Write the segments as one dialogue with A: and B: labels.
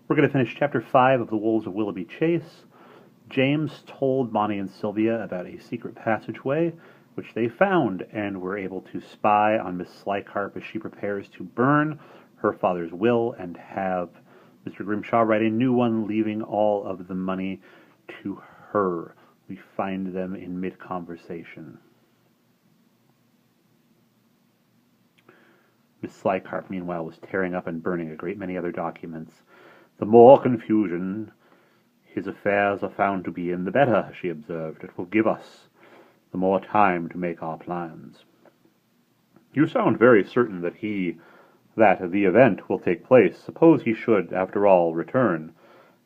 A: We're going to finish Chapter 5 of The Wolves of Willoughby Chase. James told Bonnie and Sylvia about a secret passageway, which they found and were able to spy on Miss Slycarp as she prepares to burn her father's will and have Mr. Grimshaw write a new one, leaving all of the money to her. We find them in mid-conversation. Miss Slycarp, meanwhile, was tearing up and burning a great many other documents. "The more confusion his affairs are found to be in, the better," she observed. "It will give us the more time to make our plans." "You sound very certain that the event will take place. Suppose he should, after all, return."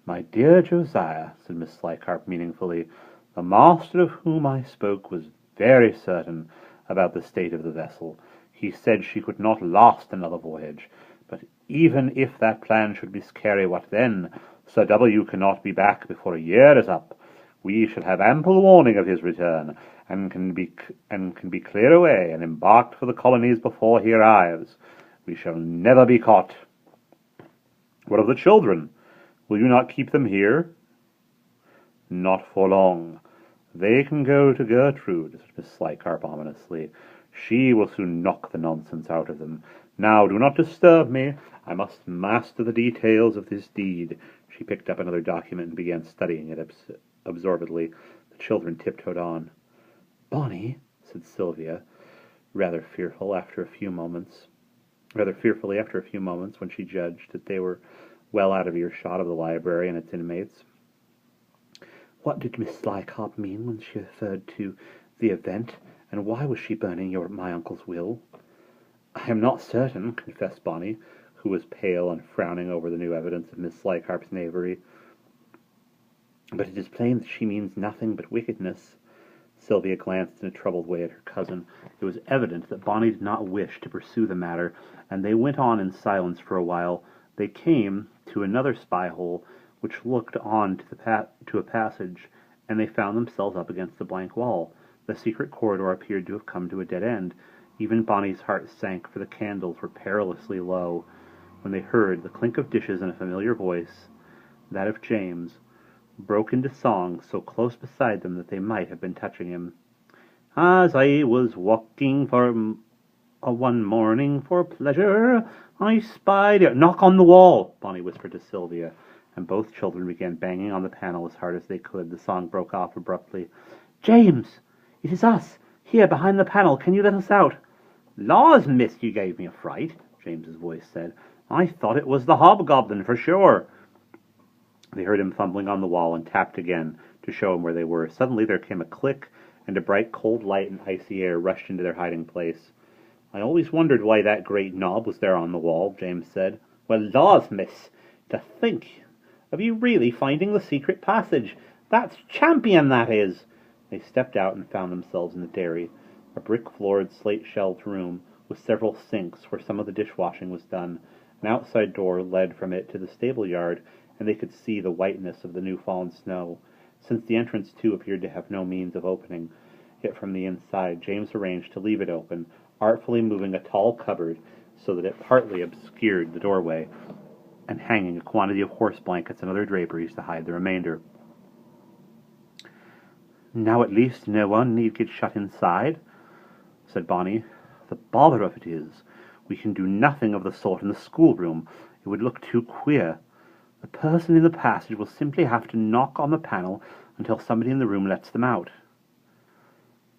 A: "My dear Josiah," said Miss Slycarp meaningfully, "the master of whom I spoke was very certain about the state of the vessel. He said she could not last another voyage. But even if that plan should miscarry, what then? Sir W. cannot be back before a year is up. We shall have ample warning of his return, and can be cleared away and embarked for the colonies before he arrives. We shall never be caught." "What of the children? Will you not keep them here?" "Not for long. They can go to Gertrude," said Miss Slycarp ominously. "She will soon knock the nonsense out of them. Now, do not disturb me. I must master the details of this deed." She picked up another document and began studying it absorbedly. The children tiptoed on. "Bonnie," said Sylvia, rather fearfully after a few moments, when she judged that they were well out of earshot of the library and its inmates. "What did Miss Slycarp mean when she referred to the event, and why was she burning my uncle's will?" "I am not certain," confessed Bonnie, who was pale and frowning over the new evidence of Miss Slycarp's knavery. "But it is plain that she means nothing but wickedness." Sylvia glanced in a troubled way at her cousin. It was evident that Bonnie did not wish to pursue the matter, and they went on in silence for a while. They came to another spy-hole, which looked on to a passage, and they found themselves up against a blank wall. The secret corridor appeared to have come to a dead end. Even Bonnie's heart sank, for the candles were perilously low, when they heard the clink of dishes and a familiar voice, that of James, broke into song so close beside them that they might have been touching him. "As I was walking one morning for pleasure, I spied a—" "Knock on the wall," Bonnie whispered to Sylvia, and both children began banging on the panel as hard as they could. The song broke off abruptly. "James, it is us, here behind the panel. Can you let us out?" "Laws, miss, you gave me a fright," James's voice said. "I thought it was the hobgoblin for sure." They heard him fumbling on the wall and tapped again to show him where they were. Suddenly there came a click, and a bright cold light and icy air rushed into their hiding place. "I always wondered why that great knob was there on the wall," James said. "Well, laws, miss, to think of you really finding the secret passage. That's champion, that is." They stepped out and found themselves in the dairy, a brick-floored, slate-shelved room with several sinks where some of the dishwashing was done. An outside door led from it to the stable yard, and they could see the whiteness of the new-fallen snow. Since the entrance, too, appeared to have no means of opening it from the inside, James arranged to leave it open, artfully moving a tall cupboard so that it partly obscured the doorway, and hanging a quantity of horse blankets and other draperies to hide the remainder. "Now at least no one need get shut inside," said Bonnie. "The bother of it is, we can do nothing of the sort in the schoolroom. It would look too queer. The person in the passage will simply have to knock on the panel until somebody in the room lets them out."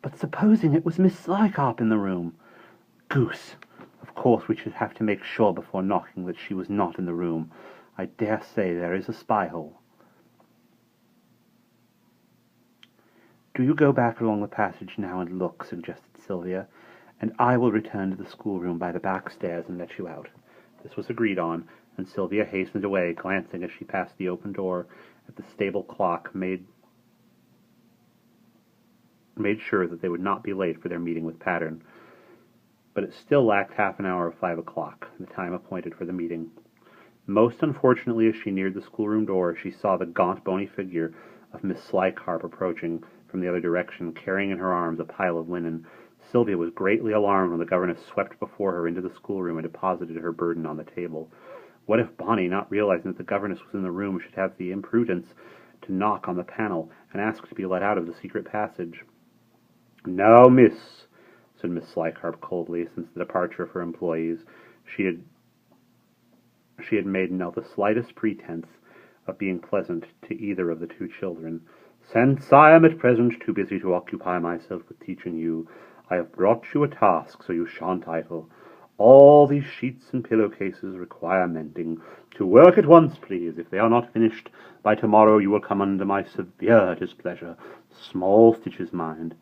A: "But supposing it was Miss Slycarp in the room?" "Goose! Of course we should have to make sure before knocking that she was not in the room. I dare say there is a spy-hole." "Do you go back along the passage now and look," suggested Sylvia, "and I will return to the schoolroom by the back stairs and let you out." This was agreed on, and Sylvia hastened away, glancing as she passed the open door at the stable clock, made sure that they would not be late for their meeting with Pattern. But it still lacked half an hour of 5 o'clock, the time appointed for the meeting. Most unfortunately, as she neared the schoolroom door, she saw the gaunt, bony figure of Miss Slycarp approaching from the other direction, carrying in her arms a pile of linen. Sylvia was greatly alarmed when the governess swept before her into the schoolroom and deposited her burden on the table. What if Bonnie, not realizing that the governess was in the room, should have the imprudence to knock on the panel and ask to be let out of the secret passage? "Now, miss," said Miss Slycarp coldly. Since the departure of her employees, she had made no the slightest pretense of being pleasant to either of the two children. "Since I am at present too busy to occupy myself with teaching you, I have brought you a task, so you shan't idle. All these sheets and pillowcases require mending. To work at once, please. If they are not finished by tomorrow, you will come under my severe displeasure. Small stitches, mind."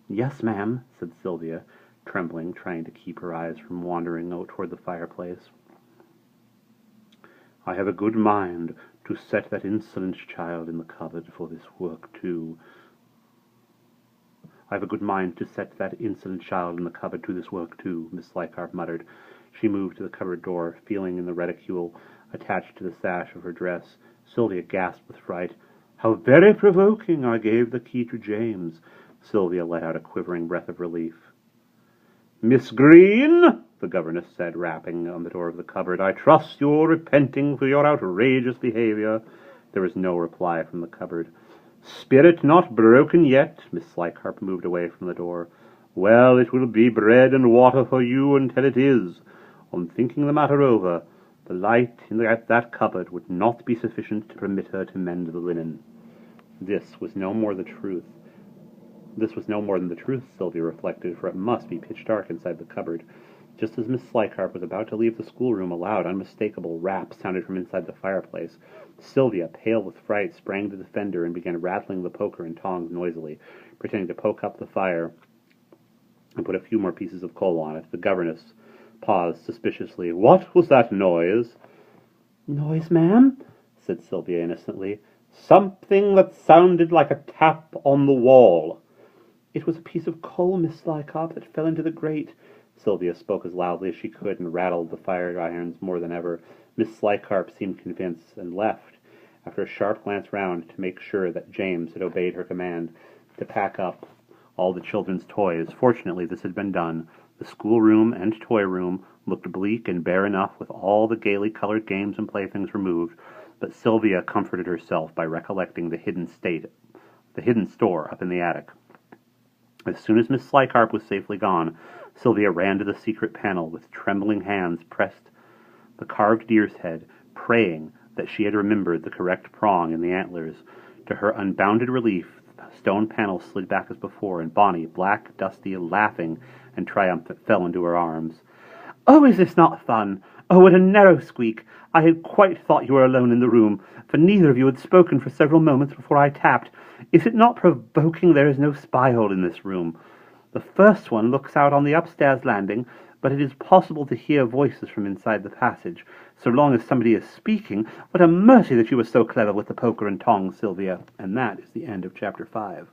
A: "Yes, ma'am," said Sylvia, trembling, trying to keep her eyes from wandering out toward the fireplace. "I have a good mind to set that insolent child in the cupboard for this work, too." Miss Slycarp muttered. She moved to the cupboard door, feeling in the reticule attached to the sash of her dress. Sylvia gasped with fright. "How very provoking! I gave the key to James." Sylvia let out a quivering breath of relief. "Miss Green," the governess said, rapping on the door of the cupboard, "I trust you're repenting for your outrageous behavior." There was no reply from the cupboard. "Spirit not broken yet?" Miss Slycarp moved away from the door. "Well, it will be bread and water for you until it is. On thinking the matter over, the light in that cupboard would not be sufficient to permit her to mend the linen." This was no more than the truth, Sylvia reflected, for it must be pitch dark inside the cupboard. Just as Miss Slycarp was about to leave the schoolroom, a loud, unmistakable rap sounded from inside the fireplace. Sylvia, pale with fright, sprang to the fender and began rattling the poker and tongs noisily, pretending to poke up the fire and put a few more pieces of coal on it. The governess paused suspiciously. "What was that noise?" "Noise, ma'am?" said Sylvia innocently. "Something that sounded like a tap on the wall." "It was a piece of coal, Miss Slycarp, that fell into the grate." Sylvia spoke as loudly as she could and rattled the fire irons more than ever. Miss Slycarp seemed convinced, and left, after a sharp glance round to make sure that James had obeyed her command to pack up all the children's toys. Fortunately, this had been done. The schoolroom and toy room looked bleak and bare enough with all the gaily colored games and playthings removed, but Sylvia comforted herself by recollecting the hidden store up in the attic. As soon as Miss Slycarp was safely gone, Sylvia ran to the secret panel, with trembling hands pressed the carved deer's head, praying that she had remembered the correct prong in the antlers. To her unbounded relief, the stone panel slid back as before, and Bonnie, black, dusty, laughing and triumphant, fell into her arms. "Oh, is this not fun? Oh, what a narrow squeak! I had quite thought you were alone in the room, for neither of you had spoken for several moments before I tapped. Is it not provoking? There is no spy-hole in this room. The first one looks out on the upstairs landing, but it is possible to hear voices from inside the passage, so long as somebody is speaking. What a mercy that you were so clever with the poker and tongs, Sylvia." And that is the end of Chapter 5.